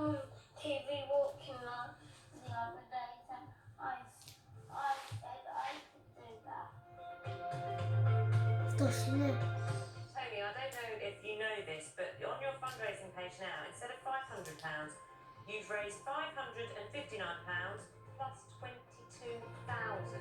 TV watching that the other day, so I said I could do that. Tony, I don't know if you know this, but on your fundraising page now, instead of £500, you've raised £559 plus 22,000.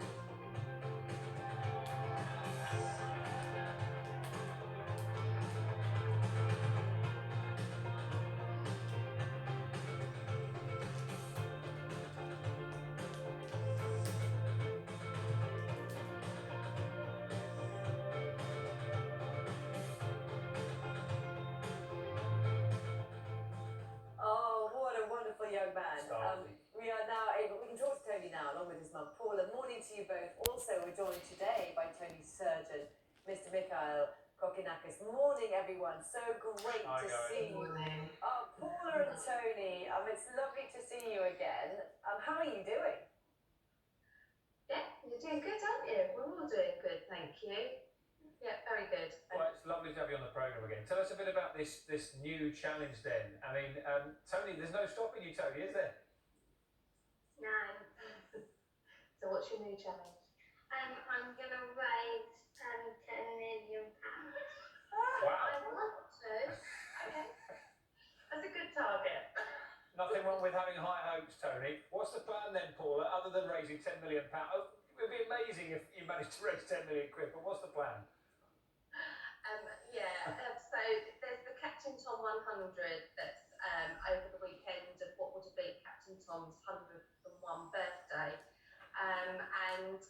Oh, what a wonderful young man. We are now able, we can talk to Tony now, along with his mum, Paula. Morning to you both. Also, we're joined today by Tony's surgeon, Mr. Kokkinakis. Morning, everyone. So great to see you. Oh, Paula and Tony, it's lovely to see you again. How are you doing? Yeah, you're doing good, aren't you? We're all doing good, thank you. Yeah, very good. Well, it's lovely to have you on the programme again. Tell us a bit about this new challenge then. I mean, Tony, there's no stopping you, Tony, is there? No. So what's your new challenge? I'm going to raise £10 million. Wow. I want to. Okay. That's a good target. Nothing wrong with having high hopes, Tony. What's the plan then, Paula, other than raising £10 million? Oh, it would be amazing if you managed to raise 10 million quid, but what's the plan? So there's the Captain Tom 100 that's over the weekend of what would have been Captain Tom's 101 birthday. And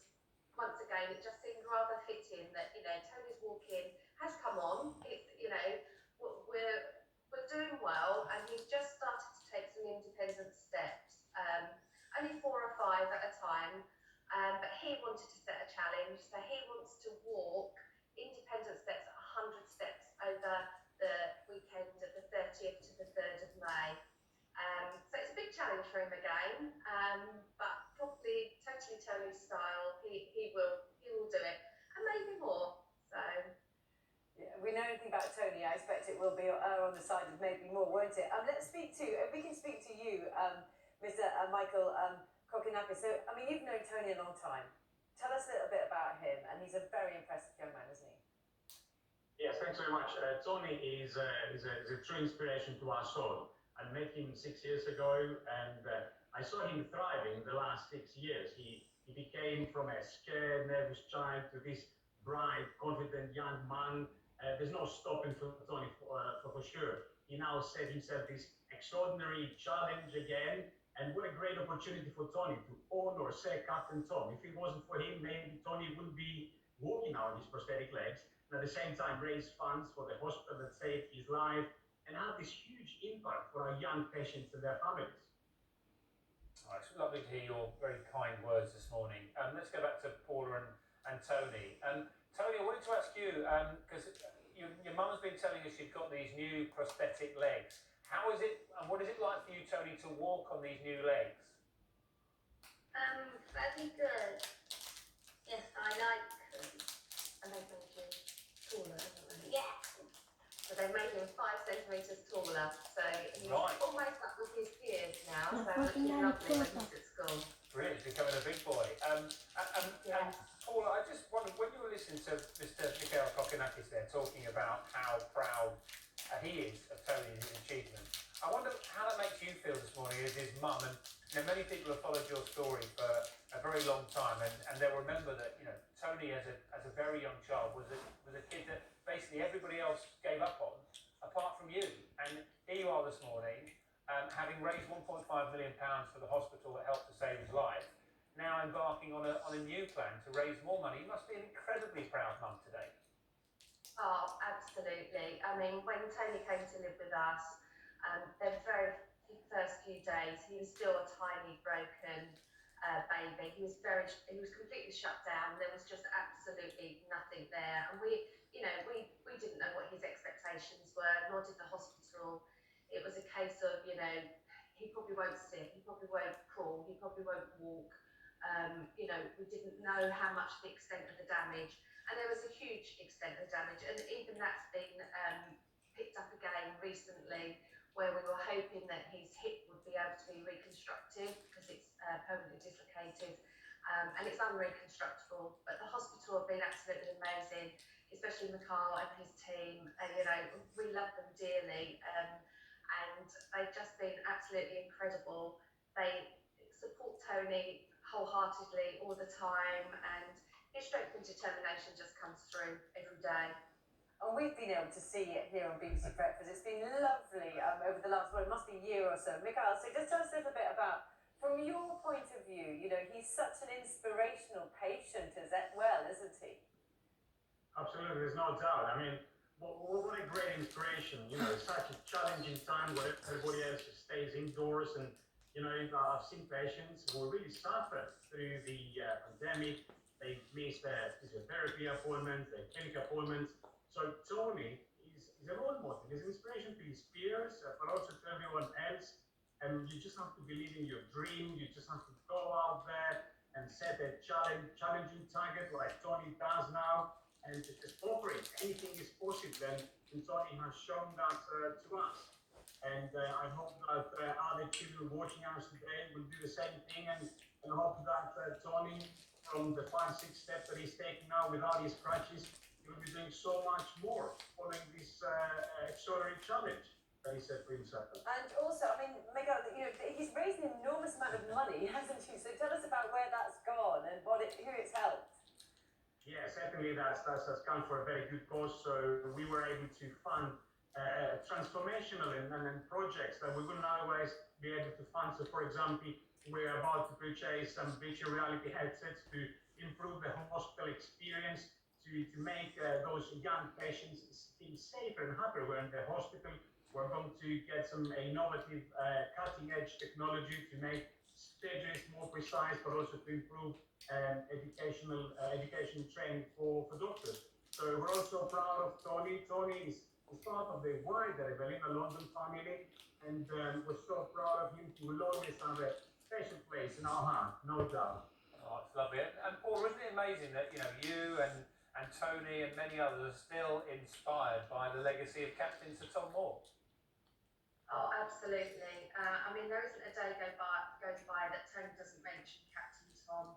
once again, it just seemed rather fitting that, Tony's walk-in has come on. It's, we're doing well, and he's just started to take some independent steps, only 4 or 5 at a time. But he wanted to set a challenge, so he wants to walk independent steps, 100 steps over the weekend of the 30th to the 3rd of May. So it's a big challenge for him again, but probably totally Tony's style. He will do it, and maybe more. So yeah, we know anything about Tony, I expect it will be on the side of maybe more, won't it? Let's speak to, if we can speak to you, Mr. Michael Kokkinakis. So, I mean, you've known Tony a long time. Tell us a little bit about him, and he's a very impressive young man, isn't he? Yes, thanks very much. Tony is a true inspiration to us all. I met him 6 years ago, and I saw him thriving in the last 6 years. He became from a scared, nervous child to this bright, confident young man. There's no stopping for Tony for sure. He now set himself this extraordinary challenge again, and what a great opportunity for Tony to own or say Captain Tom. If it wasn't for him, maybe Tony wouldn't be walking out his prosthetic legs, and at the same time raise funds for the hospital that saved his life, and have this huge impact for our young patients and their families. Oh, it's lovely to hear your very kind words this morning. Let's go back to Paula and Tony. Tony, I wanted to ask you, because your mum's been telling us you've got these new prosthetic legs. How is it, and what is it like for you, Tony, to walk on these new legs? Very good. Yes, I like them. and they made you taller, haven't they? Yeah. So they made him 5 centimetres taller. So he's Right. almost up with his peers now. Now, So it's fucking lovely when hell, he's at school. Really, becoming a big boy. Yes. Paula, I just wondered, when you were listening to Mr. Kokkinakis there talking about how proud he is of Tony's achievement, I wonder how that makes you feel this morning as his mum. And many people have followed your story for a very long time, and they'll remember that Tony, as a very young child, was a kid that basically everybody else gave up on, apart from you. And here you are this morning, having raised £1.5 million for the hospital that helped to save his life, now embarking on a new plan to raise more money. You must be an incredibly proud mum today. Oh, absolutely. I mean, when Tony came to live with us, the very first few days, he was still a tiny, broken baby. He was completely shut down. There was just absolutely nothing there, and we didn't know what his expectations were, nor did the hospital. It was a case of, he probably won't sit, he probably won't crawl, he probably won't walk. We didn't know how much the extent of the damage, and there was a huge extent of damage, and even that's been picked up again recently where we were hoping that his hip would be able to be reconstructed because it's permanently dislocated, and it's unreconstructable. But the hospital have been absolutely amazing, especially Mikhail and his team. You know, we love them dearly, and they've just been absolutely incredible. They support Tony wholeheartedly all the time, and his strength and determination just comes through every day. And we've been able to see it here on BBC Breakfast. It's been lovely over the last, well, it must be a year or so. Mikhail, so just tell us a little bit about, from your point of view, you know, he's such an inspirational patient as well, isn't he? Absolutely, there's no doubt. I mean, what a great inspiration. You know, it's such a challenging time where everybody else stays indoors, and you know, I've seen patients who really suffered through the pandemic. They missed their physiotherapy appointments, their clinic appointments. So Tony is a role model. He's an inspiration to his peers, but also to everyone else. And you just have to believe in your dream. You just have to go out there and set a challenging target like Tony does now, and just operate. Anything is possible, and Tony has shown that to us. And I hope that other children watching us today will do the same thing, and hope that Tony, from the 5-6 steps that he's taking now without his crutches, he will be doing so much more following this extraordinary challenge that he set for himself. And also, I mean, Mikhail, you know, he's raised an enormous amount of money, hasn't he? So tell us about where that's gone and who it's helped. Yeah, certainly that's come for a very good cause. So we were able to fund transformational and projects that we wouldn't otherwise be able to fund. So, for example, we're about to purchase some virtual reality headsets to improve the hospital experience, to make those young patients feel safer and happier when in the hospital. We're going to get some innovative, cutting-edge technology to make surgeries more precise, but also to improve education training for doctors. So we're also proud of Tony. Tony is part of the wider Evelina London family, and we're so proud of him. He will always have a special place in our heart, no doubt. Oh, it's lovely. And Paul, isn't it amazing that, you know, you and Tony and many others are still inspired by the legacy of Captain Sir Tom Moore? Oh, absolutely. I mean, there isn't a day goes by that Tony doesn't mention Captain Tom.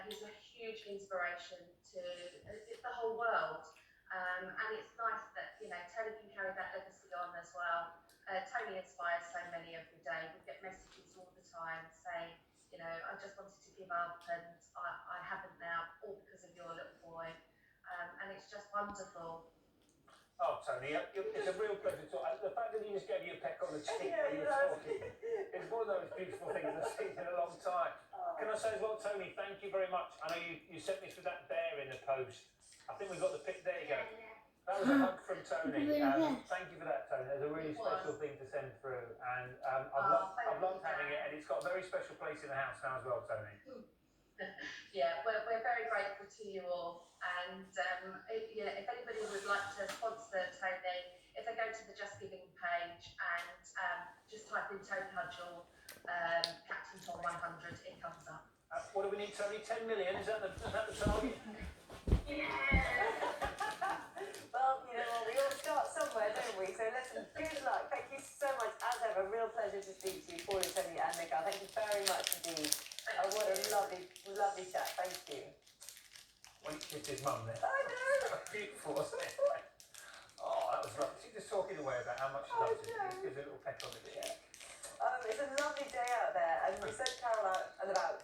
He's a huge inspiration to the whole world. And it's nice that, you know, Tony can carry that legacy on as well. Tony inspires so many every day. We get messages all the time saying, you know, I just wanted to give up and I haven't now, all because of your little boy. And it's just wonderful. Oh, Tony, it's a real pleasure to talk. The fact that he just gave you a peck on the cheek Yeah, when you were talking is one of those beautiful things I've seen in a long time. Can I say as well, Tony, thank you very much. I know you sent me through that bear in the post. I think we've got the pic. There you go. That was a hug from Tony. Thank you for that, Tony. There's a really special thing to send through, and I've loved having it, and it's got a very special place in the house now as well, Tony. Yeah, we're very grateful to you all, and if anybody would like to sponsor Tony, if they go to the Just Giving page and just type in Tony Hudgell, Captain Tom 100, it comes up. What do we need, Tony? 10 million? Is that the target? Well, you know what, we all start somewhere, don't we? So listen, good luck. Thank you so much, as ever. Real pleasure to speak to you, Paul and Tony and Mikhail. Thank you very much indeed. What a lovely chat. Thank you. When he kissed his mum there. I know. That was beautiful, wasn't it? Oh, that was lovely. She's just talking away about how much she loves it. Just gives a little peck on the cheek. It's a lovely day out there, and we sent Carol out and about